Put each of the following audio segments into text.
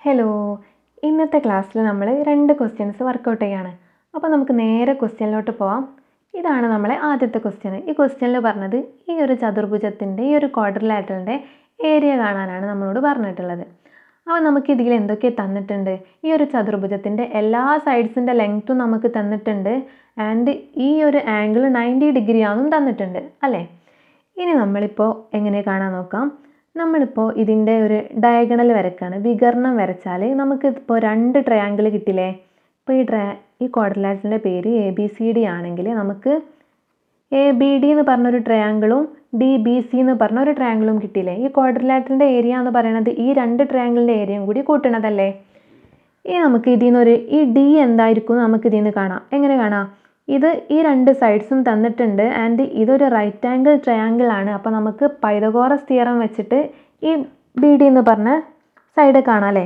Hello, ഇന്നത്തെ ക്ലാസ്സിൽ നമ്മൾ 2 ക്വസ്റ്റ്യൻസ് വർക്കൗട്ട് ചെയ്യാണ്. അപ്പോൾ നമുക്ക് നേരെ ക്വസ്റ്റ്യനിലോട്ട് പോവാം. ഇതാണ് നമ്മളെ ആദ്യത്തെ ക്വസ്റ്റ്യൻ. ഈ ക്വസ്റ്റ്യനിൽ പറഞ്ഞത് ഈ ഒരു ചതുർഭുജത്തിൻ്റെ ഈ ഒരു ക്വാഡ്രിലാറ്ററലിൻ്റെ ഏരിയ കാണാനാണ് നമ്മളോട് പറഞ്ഞിട്ടുള്ളത്. അപ്പോൾ നമുക്ക് ഇതിൽ എന്തൊക്കെ തന്നിട്ടുണ്ട്? ഈ ഒരു ചതുർഭുജത്തിൻ്റെ എല്ലാ സൈഡ്സിൻ്റെ ലെങ്ത്തും നമുക്ക് തന്നിട്ടുണ്ട്. ആൻഡ് ഈ ഒരു ആംഗിൾ 90 ഡിഗ്രി ആണെന്നും തന്നിട്ടുണ്ട് അല്ലേ? ഇനി നമ്മളിപ്പോൾ എങ്ങനെ കാണാൻ നോക്കാം. നമ്മളിപ്പോൾ ഇതിൻ്റെ ഒരു ഡയഗണൽ വരയ്ക്കുകയാണ്. വികർണം വരച്ചാൽ നമുക്ക് ഇപ്പോൾ 2 ട്രയാങ്കിൾ കിട്ടില്ലേ? ഇപ്പോൾ ഈ ക്വാഡ്രിലാറ്ററലിൻ്റെ പേര് ABCD ആണെങ്കിൽ നമുക്ക് ABD എന്ന് പറഞ്ഞൊരു ട്രയാങ്കിളും DBC എന്ന് പറഞ്ഞൊരു ട്രയാങ്കിളും കിട്ടിയില്ലേ? ഈ ക്വാഡ്രിലാറ്ററലിൻ്റെ ഏരിയ എന്ന് പറയുന്നത് ഈ 2 ട്രയാങ്കിളിൻ്റെ ഏരിയയും കൂടി കൂട്ടണതല്ലേ? ഇനി നമുക്ക് ഇതിൽ നിന്നൊരു ഈ D എന്തായിരിക്കും നമുക്ക് ഇതിൽ നിന്ന് കാണാം. എങ്ങനെ കാണാം? ഇത് ഈ 2 സൈഡ്സും തന്നിട്ടുണ്ട് ആൻഡ് ഇതൊരു റൈറ്റ് ആംഗിൾ ട്രയാങ്കിൾ ആണ്. അപ്പോൾ നമുക്ക് പൈതഗോറസ് തിയറം വെച്ചിട്ട് ഈ BD എന്ന് പറഞ്ഞ സൈഡ് കാണാം അല്ലേ?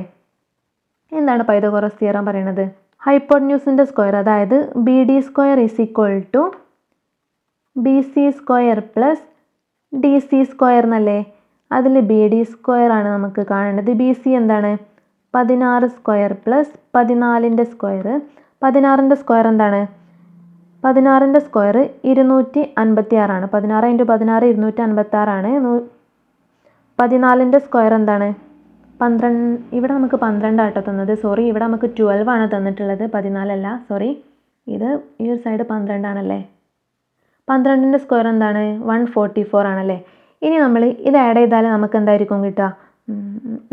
എന്താണ് പൈതഗോറസ് തിയറം പറയുന്നത്? ഹൈപ്പോട്ടന്യൂസിൻ്റെ സ്ക്വയർ, അതായത് BD square is equal to BC square plus DC square എന്നല്ലേ? അതിൽ BD സ്ക്വയർ ആണ് നമുക്ക് കാണേണ്ടത്. BC എന്താണ്? 16 സ്ക്വയർ പ്ലസ് 14ൻ്റെ സ്ക്വയർ. 16ൻ്റെ സ്ക്വയർ എന്താണ്? 16ൻ്റെ സ്ക്വയർ 256 ആണ്. 16 × 16 256 ആണ്. 14ൻ്റെ സ്ക്വയർ എന്താണ്? 12. ഇവിടെ നമുക്ക് 12 ആട്ടോ തന്നത്. സോറി, ഇവിടെ നമുക്ക് 12 ആണ് തന്നിട്ടുള്ളത്, 14 അല്ല. സോറി, ഇത് ഈ ഒരു സൈഡ് 12 ആണല്ലേ? 12ൻ്റെ സ്ക്വയർ എന്താണ്? 144 ആണല്ലേ? ഇനി നമ്മൾ ഇത് ആഡ് ചെയ്താൽ നമുക്ക് എന്തായിരിക്കും കിട്ടുക?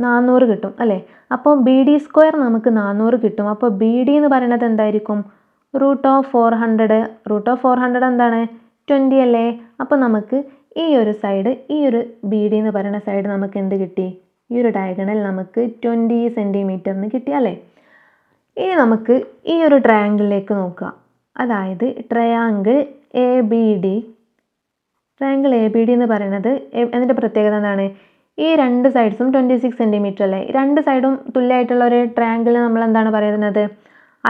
400 കിട്ടും അല്ലേ? അപ്പോൾ BD സ്ക്വയർ നമുക്ക് 400 കിട്ടും. അപ്പോൾ BD എന്ന് പറയുന്നത് എന്തായിരിക്കും? √400. √400 എന്താണ്? 20 അല്ലേ? അപ്പോൾ നമുക്ക് ഈ ഒരു സൈഡ്, ഈ ഒരു BD എന്ന് പറയുന്ന സൈഡ് നമുക്ക് എന്ത് കിട്ടി? ഈ ഒരു ഡയഗണൽ നമുക്ക് 20 സെൻറ്റിമീറ്ററിന് കിട്ടി അല്ലേ? ഇനി നമുക്ക് ഈ ഒരു ട്രയാങ്കിളിലേക്ക് നോക്കുക. അതായത് ട്രയാങ്കിൾ ABD. ട്രയാങ്കിൾ ABD എന്ന് പറയുന്നത് അതിൻ്റെ പ്രത്യേകത എന്താണ്? ഈ 2 സൈഡ്സും 26 സെൻറ്റിമീറ്റർ അല്ലേ? 2 സൈഡും തുല്യമായിട്ടുള്ള ഒരു ട്രയാങ്കിൾ നമ്മൾ എന്താണ് പറയുന്നത്?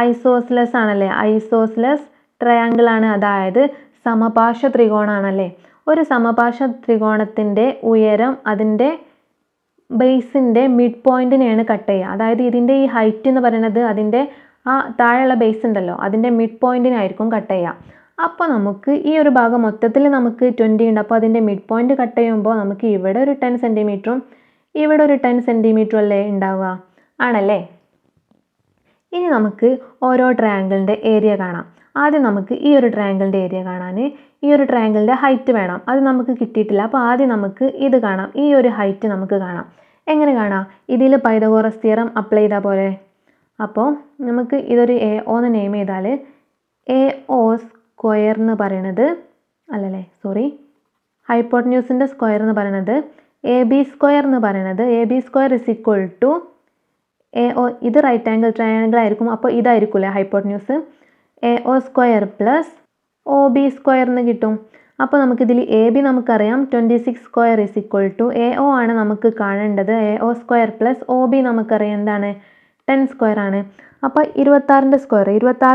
ഐസോസ്ലസ് ആണല്ലേ? ഐസോസ്ലസ് ട്രയാങ്കിൾ ആണ്, അതായത് സമപാർശ്വ ത്രികോണാണല്ലേ? ഒരു സമപാർശ്വ ത്രികോണത്തിൻ്റെ ഉയരം അതിൻ്റെ ബേസിൻ്റെ മിഡ് പോയിന്റിനെയാണ് കട്ട് ചെയ്യുക. അതായത് ഇതിൻ്റെ ഈ ഹൈറ്റ് എന്ന് പറയുന്നത് അതിൻ്റെ ആ താഴെയുള്ള ബേസ് ഉണ്ടല്ലോ, അതിൻ്റെ മിഡ് പോയിന്റിനായിരിക്കും കട്ട് ചെയ്യുക. അപ്പോൾ നമുക്ക് ഈ ഒരു ഭാഗം മൊത്തത്തിൽ നമുക്ക് 20 ഉണ്ട്. അപ്പോൾ അതിൻ്റെ മിഡ് പോയിന്റ് കട്ട് ചെയ്യുമ്പോൾ നമുക്ക് ഇവിടെ ഒരു 10 സെൻറ്റിമീറ്ററും ഇവിടെ ഒരു 10 സെൻറ്റിമീറ്ററും അല്ലേ ഉണ്ടാവുക? ആണല്ലേ? ഇനി നമുക്ക് ഓരോ ട്രയാങ്കിളിൻ്റെ ഏരിയ കാണാം. ആദ്യം നമുക്ക് ഈ ഒരു ട്രയാങ്കിളിൻ്റെ ഏരിയ കാണാൻ ഈ ഒരു ട്രയാങ്കിളിൻ്റെ ഹൈറ്റ് വേണം. അത് നമുക്ക് കിട്ടിയിട്ടില്ല. അപ്പോൾ ആദ്യം നമുക്ക് ഇത് കാണാം. ഈ ഒരു ഹൈറ്റ് നമുക്ക് കാണാം. എങ്ങനെ കാണാം? ഇതിൽ പൈതഗോറസ് തിയറം അപ്ലൈ ചെയ്താൽ പോലെ. അപ്പോൾ നമുക്ക് ഇതൊരു AO എന്ന് നെയിം ചെയ്താൽ AO സ്ക്വയർ എന്ന് പറയണത് അല്ലല്ലേ, സോറി, ഹൈപ്പോട്ടന്യൂസിൻ്റെ സ്ക്വയർ എന്ന് പറയണത് AB സ്ക്വയർ എന്ന് പറയണത് AB square is equal to AO. ഇത് റൈറ്റ് ആംഗിൾ ട്രയാങ്കിൾ ആയിരിക്കും. അപ്പോൾ ഇതായിരിക്കില്ലേ hypotenuse? AO square plus OB square എന്ന് കിട്ടും. അപ്പോൾ നമുക്കിതിൽ AB നമുക്കറിയാം 26 square is equal to AO ആണ് നമുക്ക് കാണേണ്ടത്. AO സ്ക്വയർ പ്ലസ് OB നമുക്കറിയാം എന്താണ്? 10 സ്ക്വയർ ആണ്. അപ്പോൾ 26ൻ്റെ സ്ക്വയർ 26 ×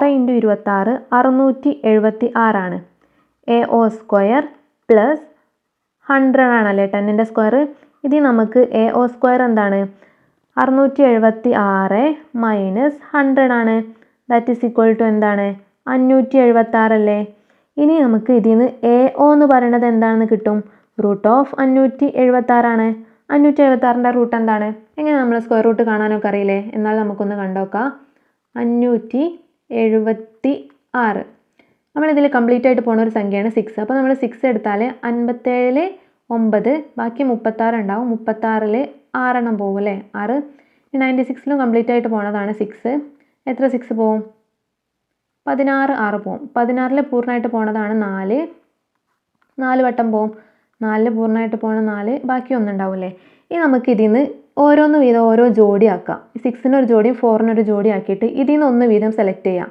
26 676 ആണ്. AO സ്ക്വയർ പ്ലസ് 100 ആണല്ലേ 10ൻ്റെ സ്ക്വയർ. ഇതിൽ നമുക്ക് AO സ്ക്വയർ എന്താണ്? 676 മൈനസ് 100 ആണ്. ദാറ്റ് ഈസ് ഈക്വൽ ടു എന്താണ്? 576 അല്ലേ? ഇനി നമുക്ക് ഇതിൽ നിന്ന് AO എന്ന് പറയുന്നത് എന്താണെന്ന് കിട്ടും? √576 ആണ്. 576ൻ്റെ റൂട്ട് എന്താണ്? എങ്ങനെ നമ്മൾ സ്ക്വയർ റൂട്ട് കാണാനൊക്കെ അറിയില്ലേ? എന്നാൽ നമുക്കൊന്ന് കണ്ടുനോക്കാം. 576 നമ്മളിതിൽ കംപ്ലീറ്റ് ആയിട്ട് പോകുന്ന ഒരു സംഖ്യയാണ് 6. അപ്പോൾ നമ്മൾ 6 എടുത്താൽ 57 9, ബാക്കി 36 ഉണ്ടാവും. 36ൽ 6 എണ്ണം പോകും അല്ലേ? 6. 96ലും കംപ്ലീറ്റ് ആയിട്ട് പോണതാണ് 6. എത്ര 6 പോവും? 16 6 പോവും. 16ൽ പൂർണ്ണമായിട്ട് പോണതാണ് 4. 4 വട്ടം പോവും. 4ൽ പൂർണ്ണമായിട്ട് പോണ 4, ബാക്കി 1 ഉണ്ടാവില്ലേ? ഇനി നമുക്ക് ഇതിൽ നിന്ന് ഓരോന്ന് വീതം ഓരോ ജോഡി ആക്കാം. 6-നൊരു ജോഡിയും 4-നൊരു ജോഡി ആക്കിയിട്ട് ഇതിൽ നിന്ന് 1 വീതം സെലക്ട് ചെയ്യാം.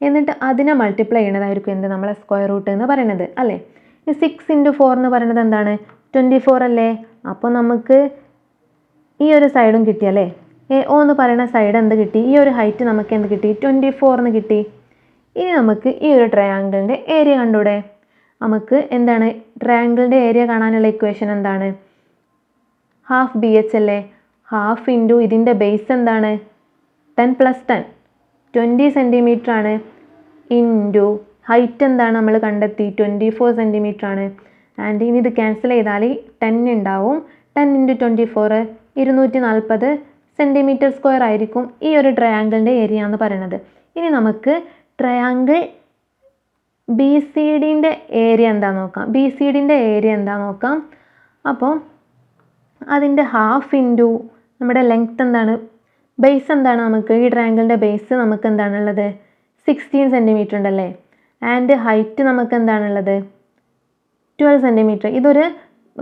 എന്നിട്ട് അതിനെ മൾട്ടിപ്ലൈ ചെയ്യണതായിരിക്കും എന്ത്? നമ്മളെ സ്ക്വയർ റൂട്ട് എന്ന് പറയുന്നത് അല്ലേ? 6 × 4 എന്ന് പറയുന്നത് എന്താണ്? 24 അല്ലേ? അപ്പോൾ നമുക്ക് ഈ ഒരു സൈഡും കിട്ടിയല്ലേ? AO എന്ന് പറയുന്ന സൈഡ് എന്ത് കിട്ടി? ഈ ഒരു ഹൈറ്റ് നമുക്ക് എന്ത് കിട്ടി? 24 എന്ന് കിട്ടി. ഇനി നമുക്ക് ഈ ഒരു ട്രയാങ്കിളിൻ്റെ ഏരിയ കണ്ടൂടെ? നമുക്ക് എന്താണ് ട്രയാങ്കിളിൻ്റെ ഏരിയ കാണാനുള്ള ഇക്വേഷൻ എന്താണ്? ½ BH അല്ലേ? ഹാഫ് ഇൻറ്റു ഇതിൻ്റെ ബേസ് എന്താണ് 10 + 10 20 സെൻറ്റിമീറ്റർ ആണ്, ഇൻറ്റു ഹൈറ്റ് എന്താണ് നമ്മൾ കണ്ടെത്തി 24 സെൻറ്റിമീറ്റർ ആണ്. ആൻഡ് ഇനി ഇത് ക്യാൻസൽ ചെയ്താൽ 10 ഉണ്ടാവും. 10 × 24 240 സെൻറ്റിമീറ്റർ സ്ക്വയർ ആയിരിക്കും ഈ ഒരു ട്രയാങ്കിളിൻ്റെ ഏരിയ എന്ന് പറയുന്നത്. ഇനി നമുക്ക് ട്രയാങ്കിൾ ബി സി ഡിൻ്റെ ഏരിയ എന്താ നോക്കാം. ബി സി ഡിൻ്റെ ഏരിയ എന്താ നോക്കാം. അപ്പോൾ അതിൻ്റെ ഹാഫ് ഇൻറ്റു നമ്മുടെ ലെങ്ത് എന്താണ്, ബേസ് എന്താണ്, നമുക്ക് ഈ ട്രയാങ്കിളിൻ്റെ ബേസ് നമുക്ക് എന്താണുള്ളത് 16 സെൻറ്റിമീറ്റർ ഉണ്ടല്ലേ. ആൻഡ് ഹൈറ്റ് നമുക്ക് എന്താണുള്ളത് 12 സെൻറ്റിമീറ്റർ. ഇതൊരു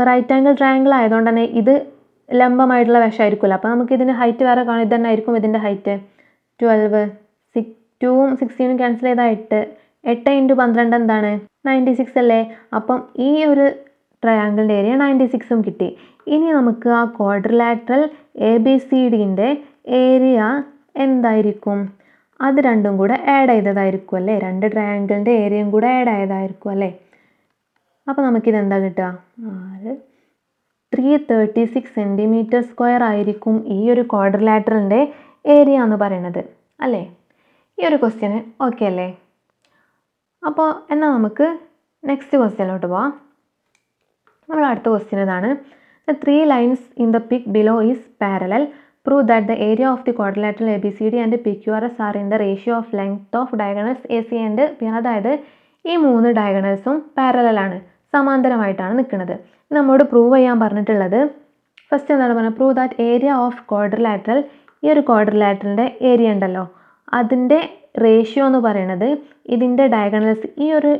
റൈറ്റ് ആംഗിൾ ട്രയാങ്കിൾ ആയതുകൊണ്ട് തന്നെ ഇത് ലംബമായിട്ടുള്ള വശമായിരിക്കുമല്ലോ. അപ്പോൾ നമുക്ക് ഇതിൻ്റെ ഹൈറ്റ് വേറെ കാണും. ഇത് തന്നെ ആയിരിക്കും ഇതിൻ്റെ ഹൈറ്റ് 12. 2ഉം 16ഉം ക്യാൻസൽ ചെയ്താൽ 8. 8 × 12 എന്താണ് 96 അല്ലേ. അപ്പം ഈ ഒരു ട്രയാങ്കിളിൻ്റെ ഏരിയ 96ഉം കിട്ടി. ഇനി നമുക്ക് ആ ക്വാഡ്രിലാറ്ററൽ എ ബി സി ഡിൻ്റെ ഏരിയ എന്തായിരിക്കും, അത് രണ്ടും കൂടെ ആഡ് ചെയ്തതായിരിക്കും അല്ലേ. രണ്ട് ട്രയാങ്കിളിൻ്റെ ഏരിയയും കൂടെ ആഡ് ആയതായിരിക്കും അല്ലേ. അപ്പോൾ നമുക്കിതെന്താ കിട്ടുക, 336 സെൻറ്റിമീറ്റർ സ്ക്വയർ ആയിരിക്കും ഈ ഒരു ക്വാഡ്രിലാറ്ററലിൻ്റെ ഏരിയ എന്ന് പറയുന്നത് അല്ലേ. ഈ ഒരു ക്വസ്റ്റ്യന് ഓക്കെ അല്ലേ. അപ്പോൾ എന്നാൽ നമുക്ക് നെക്സ്റ്റ് ക്വസ്റ്റ്യനിലോട്ട് പോവാം. നമ്മൾ അടുത്ത ക്വസ്റ്റ്യൻ ഇതാണ്. The 3 lines in the pic below is parallel. Prove that the area of the quadrilateral ABCD and PQRS are in the ratio of length of diagonals AC and PR. അതായത് ഈ 3 ഡയഗണൽസും parallel ആണ്, സമാന്തരമായിട്ടാണ് നിൽക്കുന്നത്. നമ്മോട് prove ചെയ്യാൻ പറഞ്ഞിട്ടുള്ളത് first എന്താണ് പറഞ്ഞത്, prove that area of quadrilateral, ഈ ഒരു ക്വാഡ്രിലാറ്ററലിൻ്റെ ഏരിയ ഉണ്ടല്ലോ അതിൻ്റെ റേഷ്യോ എന്ന് പറയുന്നത് ഇതിൻ്റെ ഡയഗണൽസ്, ഈ ഒരു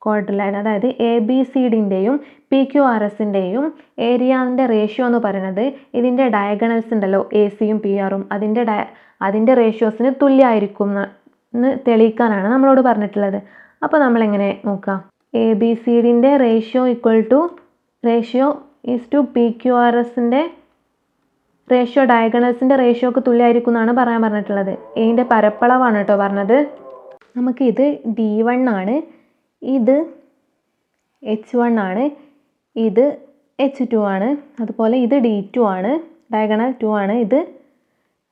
ക്വാഡ്രിലാറ്ററൽ അതായത് എ ബി സി ഡിൻ്റെയും പി ക്യു ആർ എസിൻ്റെയും ഏരിയാൻ്റെ റേഷ്യോ എന്ന് പറയുന്നത് ഇതിൻ്റെ ഡയഗണൽസ് ഉണ്ടല്ലോ എ സിയും പി ആറും അതിൻ്റെ റേഷ്യോസിന് തുല്യമായിരിക്കും എന്ന് തെളിയിക്കാനാണ് നമ്മളോട് പറഞ്ഞിട്ടുള്ളത്. അപ്പോൾ നമ്മളെങ്ങനെ നോക്കാം, എ ബി സി ഡിൻ്റെ ratio is to P Q R എസിൻ്റെ റേഷ്യോ ഡയഗണൽസിൻ്റെ റേഷ്യോക്ക് തുല്യമായിരിക്കും എന്നാണ് പറയാൻ പറഞ്ഞിട്ടുള്ളത്. ഇതിൻ്റെ പരപ്പളവാണ് കേട്ടോ പറഞ്ഞത്. നമുക്കിത് D1 ആണ്, ഇത് H1 ആണ്, ഇത് H2 ആണ്, അതുപോലെ ഇത് D2 ആണ്, ഡയഗണൽ 2 ആണ്, ഇത്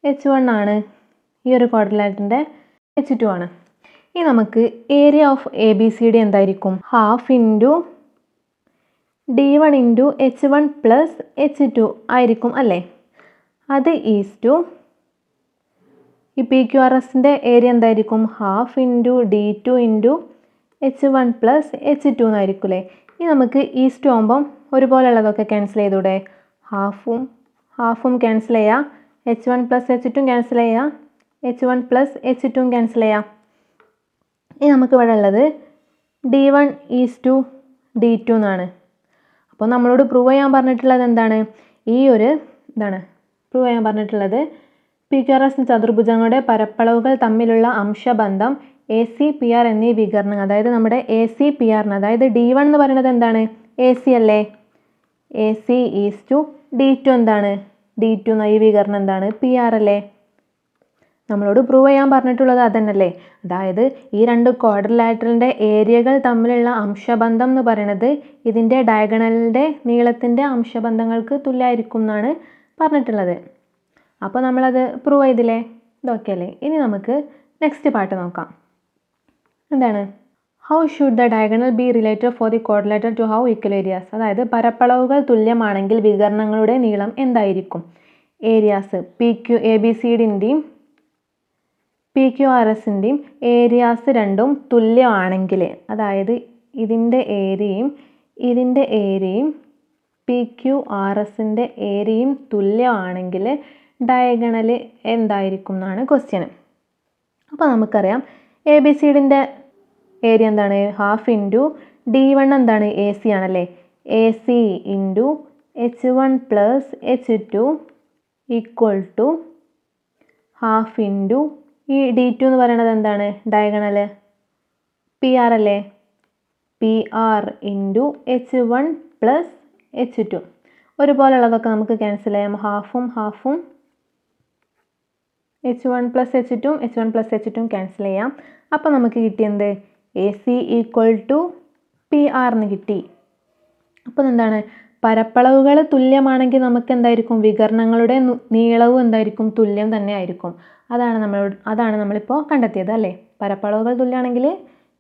H1 ആണ്, ഈ ഒരു ക്വാഡ്രിലാറ്ററിൻ്റെ H2 ആണ്. ഇനി നമുക്ക് area of A B C D എന്തായിരിക്കും, half into D1 into H1 plus H2 ആയിരിക്കും അല്ലേ. അത് ഈസ് ടു ഈ പി ക്യു ആർ എസിൻ്റെ ഏരിയ എന്തായിരിക്കും, half into D2 into H1 plus H2 എന്നായിരിക്കും അല്ലേ. ഇനി നമുക്ക് ഈസ്റ്റ് ആകുമ്പം ഒരുപോലെ ഉള്ളതൊക്കെ ക്യാൻസൽ ചെയ്തൂടെ, ഹാഫും ക്യാൻസൽ ചെയ്യാം, H1 പ്ലസ് H2 ക്യാൻസൽ ചെയ്യാം, H1 പ്ലസ് H2 ക്യാൻസൽ ചെയ്യാം. ഇനി നമുക്ക് ഇവിടെ ഉള്ളത് D1 ഈസ് ടു D2 എന്നാണ്. അപ്പോൾ നമ്മളോട് പ്രൂവ് ചെയ്യാൻ പറഞ്ഞിട്ടുള്ളത് എന്താണ്, ഈ ഒരു ഇതാണ് പ്രൂവ് ചെയ്യാൻ പറഞ്ഞിട്ടുള്ളത്, പി ക്യു ആർ എസ് ചതുർഭുജങ്ങളുടെ പരപ്പളവുകൾ തമ്മിലുള്ള അംശബന്ധം എ സി പി ആർ എന്നീ വികരണം, അതായത് നമ്മുടെ എ സി പി ആറിന്, അതായത് D1 എന്ന് പറയുന്നത് എന്താണ് എ സി അല്ലേ, A C is to D2 എന്താണ് D2 എന്ന ഈ വികരണം എന്താണ് പി ആർ അല്ലേ. നമ്മളോട് പ്രൂവ് ചെയ്യാൻ പറഞ്ഞിട്ടുള്ളത് അതന്നല്ലേ. അതായത് ഈ രണ്ട് ക്വാഡ്രിലാറ്ററലിൻ്റെ ഏരിയകൾ തമ്മിലുള്ള അംശബന്ധം എന്ന് പറയുന്നത് ഇതിൻ്റെ ഡയഗണലിൻ്റെ നീളത്തിൻ്റെ അംശബന്ധങ്ങൾക്ക് തുല്യമായിരിക്കും എന്നാണ് പറഞ്ഞിട്ടുള്ളത്. അപ്പോൾ നമ്മളത് പ്രൂവ് ചെയ്തില്ലേ, ഇതൊക്കെ അല്ലേ. ഇനി നമുക്ക് നെക്സ്റ്റ് പാർട്ട് നോക്കാം. എന്താണ്, how should the diagonal be related for the quadrilateral to how equal areas, അതായത് പരപ്പളവുകൾ തുല്യമാണെങ്കിൽ വികരണങ്ങളുടെ നീളം എന്തായിരിക്കും. ഏരിയാസ് എ ബി സി ഡിൻ്റെയും പി ക്യു ആർ എസിൻ്റെയും ഏരിയാസ് രണ്ടും തുല്യമാണെങ്കിൽ, അതായത് ഇതിൻ്റെ ഏരിയയും പി ക്യു ആർ എസിൻ്റെ ഏരിയയും തുല്യമാണെങ്കിൽ ഡയഗണൽ എന്തായിരിക്കും എന്നാണ് ക്വസ്റ്റ്യൻ. അപ്പോൾ നമുക്കറിയാം എ ബി സി ഡിൻ്റെ ഏരിയ എന്താണ്, ഹാഫ് ഇൻറ്റു D1 എന്താണ് എ സി ആണല്ലേ, A C into H1 plus H2 equal to half into ഈ D2 എന്ന് പറയുന്നത് എന്താണ് ഡയഗണൽ പി ആർ അല്ലേ, P R into H1 plus H2. ഒരുപോലുള്ളതൊക്കെ നമുക്ക് ക്യാൻസൽ ചെയ്യാം, ഹാഫും H1 പ്ലസ് H2 ക്യാൻസൽ ചെയ്യാം. അപ്പോൾ നമുക്ക് കിട്ടിയെന്ത്, A C equal to P R എന്ന് കിട്ടി. അപ്പോൾ എന്താണ്, പരപ്പളവുകൾ തുല്യമാണെങ്കിൽ നമുക്ക് എന്തായിരിക്കും, വികർണങ്ങളുടെ നീളവും എന്തായിരിക്കും, തുല്യം തന്നെ ആയിരിക്കും. അതാണ് നമ്മളിപ്പോൾ കണ്ടെത്തിയത് അല്ലേ. പരപ്പളവുകൾ തുല്യമാണെങ്കിൽ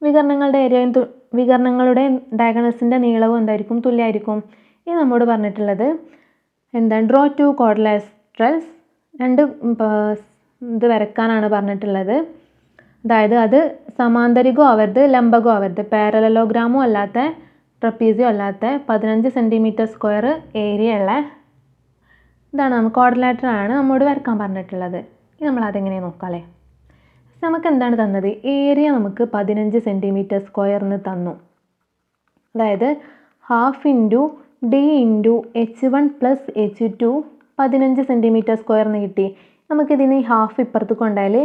വികർണങ്ങളുടെ ഏരിയയും വികർണങ്ങളുടെ ഡയഗണൽസിൻ്റെ നീളവും എന്തായിരിക്കും, തുല്യമായിരിക്കും. ഇനി നമ്മോട് പറഞ്ഞിട്ടുള്ളത് എന്താണ്, ഡ്രോ 2 ക്വാഡ്രിലാറ്ററൽസ്, 2 ഇത് വരയ്ക്കാനാണ് പറഞ്ഞിട്ടുള്ളത്. അതായത് അത് സമാന്തരികോ ആവരുത്, ലംബകോ ആവരുത്, പാരലലോഗ്രാമോ അല്ലാത്ത, ട്രപ്പീസിയോ അല്ലാത്ത 15 cm² ഏരിയ ഉള്ള ഇതാണ് ക്വാഡ്രിലാറ്ററാണ് നമ്മോട് വരയ്ക്കാൻ പറഞ്ഞിട്ടുള്ളത്. ഇനി നമ്മൾ അതെങ്ങനെ നോക്കാം അല്ലേ. നമുക്ക് എന്താണ് തന്നത്, ഏരിയ നമുക്ക് 15 cm² തന്നു. അതായത് 1/2 × d × h1 + h2 15 cm² കിട്ടി. നമുക്കിതിന് ഹാഫ് ഇപ്പുറത്ത് കൊണ്ടായാൽ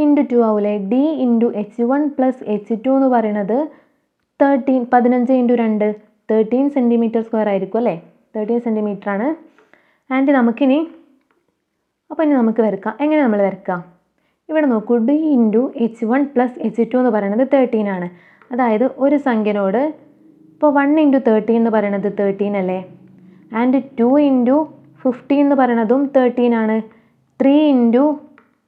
× 2 ആവൂലേ. d × h1 + h2 എന്ന് പറയുന്നത് 15 × 2 13 cm² ആയിരിക്കും അല്ലേ. 13 cm ആണ്. ആൻഡ് നമുക്കിനി ഇനി നമുക്ക് വരയ്ക്കാം. എങ്ങനെ നമ്മൾ വരയ്ക്കാം, ഇവിടെ നോക്കൂ, d × h1 + h2 എന്ന് പറയുന്നത് 13 ആണ്. അതായത് ഒരു സംഖ്യനോട് ഇപ്പോൾ 1 × 13 എന്ന് പറയുന്നത് 13 അല്ലേ. ആൻഡ് 2 × 15 എന്ന് പറയുന്നതും 13 ആണ്. 3 ×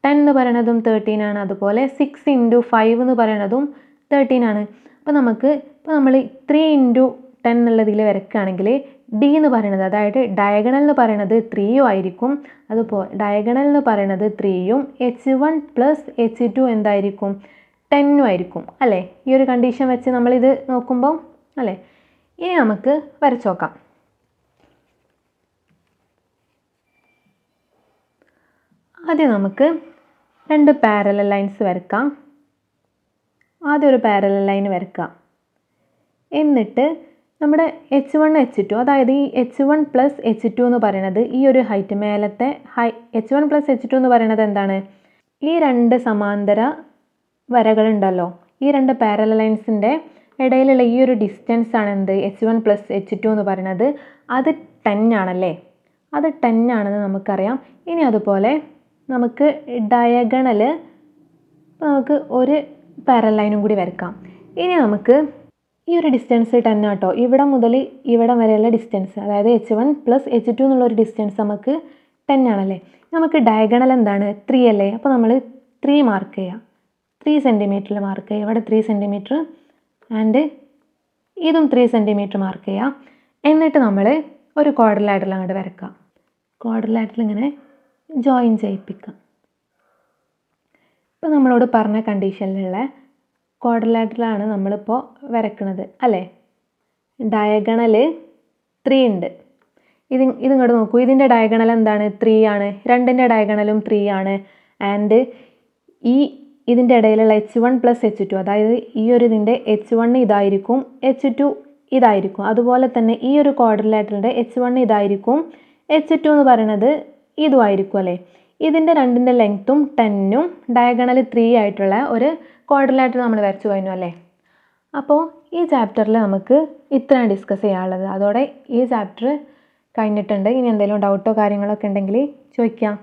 10 എന്ന് പറയുന്നതും 13 ആണ്. അതുപോലെ 6 × 5 എന്ന് പറയുന്നതും 13 ആണ്. അപ്പോൾ നമ്മൾ 3 × 10 എന്നുള്ളതിൽ വരയ്ക്കുകയാണെങ്കിൽ d എന്ന് പറയുന്നത്, അതായത് ഡയഗണൽ എന്ന് പറയുന്നത് 3 ആയിരിക്കും. അതുപോലെ ഡയഗണൽ എന്ന് പറയുന്നത് 3 h1 + h2 എന്തായിരിക്കും, 10 ആയിരിക്കും അല്ലേ. ഈ ഒരു കണ്ടീഷൻ വെച്ച് നമ്മളിത് നോക്കുമ്പോൾ അല്ലേ. ഇനി നമുക്ക് വരച്ച് നോക്കാം. ആദ്യം നമുക്ക് 2 പാരലൽ ലൈൻസ് വരക്കാം. ആദ്യം ഒരു പാരലൽ ലൈൻ വരക്കാം. എന്നിട്ട് നമ്മുടെ h1 h2, അതായത് ഈ h1 + h2 എന്ന് പറയുന്നത് ഈ ഒരു ഹൈറ്റ്, മേലത്തെ h1 + h2 എന്ന് പറയുന്നത് എന്താണ്, ഈ 2 സമാന്തര വരകളുണ്ടല്ലോ, ഈ 2 പാരലൽ ലൈൻസിൻ്റെ ഇടയിലുള്ള ഈ ഒരു ഡിസ്റ്റൻസ് ആണ് എന്ത്, h1 + h2 എന്ന് പറയുന്നത്. അത് 10 ആണല്ലേ. അത് 10 ആണെന്ന് നമുക്കറിയാം. ഇനി അതുപോലെ നമുക്ക് ഡയഗണൽ നമുക്ക് ഒരു പാരലൽ ലൈനും കൂടി വരക്കാം. ഇനി നമുക്ക് ഈ ഒരു ഡിസ്റ്റൻസ് 10 ആട്ടോ, ഇവിടെ മുതൽ ഇവിടെ വരെയുള്ള ഡിസ്റ്റൻസ്, അതായത് h1 + h2 എന്നുള്ളൊരു ഡിസ്റ്റൻസ് നമുക്ക് 10 ആണല്ലേ. നമുക്ക് ഡയഗണൽ എന്താണ്, 3 അല്ലേ. അപ്പോൾ നമ്മൾ 3 മാർക്ക് ചെയ്യാം, 3 cm മാർക്ക് ചെയ്യുക. ഇവിടെ 3 cm ആൻഡ് ഇതും 3 cm മാർക്ക് ചെയ്യാം. എന്നിട്ട് നമ്മൾ ഒരു ക്വാഡ്രിലാറ്ററൽ അങ്ങോട്ട് വരക്കാം. ക്വാഡ്രിലാറ്ററൽ ഇങ്ങനെ ജോയിൻ ചെയ്യിപ്പിക്കാം. ഇപ്പോൾ നമ്മളോട് പറഞ്ഞ കണ്ടീഷനിലുള്ള ക്വാഡ്രിലാറ്ററലാണ് നമ്മളിപ്പോൾ വരയ്ക്കുന്നത് അല്ലേ. ഡയഗണൽ 3 ഉണ്ട്. ഇതിങ്ങോട്ട് നോക്കൂ, ഇതിൻ്റെ ഡയഗണൽ എന്താണ്, 3 ആണ്. 2ൻ്റെ ഡയഗണലും 3 ആണ്. ആൻഡ് ഇതിൻ്റെ ഇടയിലുള്ള h1 + h2, അതായത് ഈ ഒരു ഇതിൻ്റെ h1 ഇതായിരിക്കും, h2 ഇതായിരിക്കും. അതുപോലെ തന്നെ ഈ ഒരു ക്വാഡ്രിലാറ്ററിൻ്റെ h1 ഇതായിരിക്കും, h2 എന്ന് പറയുന്നത് ഇതുമായിരിക്കും അല്ലേ. ഇതിൻ്റെ 2ൻ്റെ ലെങ്ത്തും 10ഉം ഡയഗണൽ 3 ആയിട്ടുള്ള ഒരു ക്വാഡ്രിലാറ്റർ നമ്മൾ വരച്ചു കഴിഞ്ഞു അല്ലേ. അപ്പോൾ ഈ ചാപ്റ്ററിൽ നമുക്ക് ഇത്രയാണ് ഡിസ്കസ് ചെയ്യാനുള്ളത്. അതോടെ ഈ ചാപ്റ്റർ കഴിഞ്ഞിട്ടുണ്ട്. ഇനി എന്തെങ്കിലും ഡൗട്ടോ കാര്യങ്ങളൊക്കെ ഉണ്ടെങ്കിൽ ചോദിക്കാം.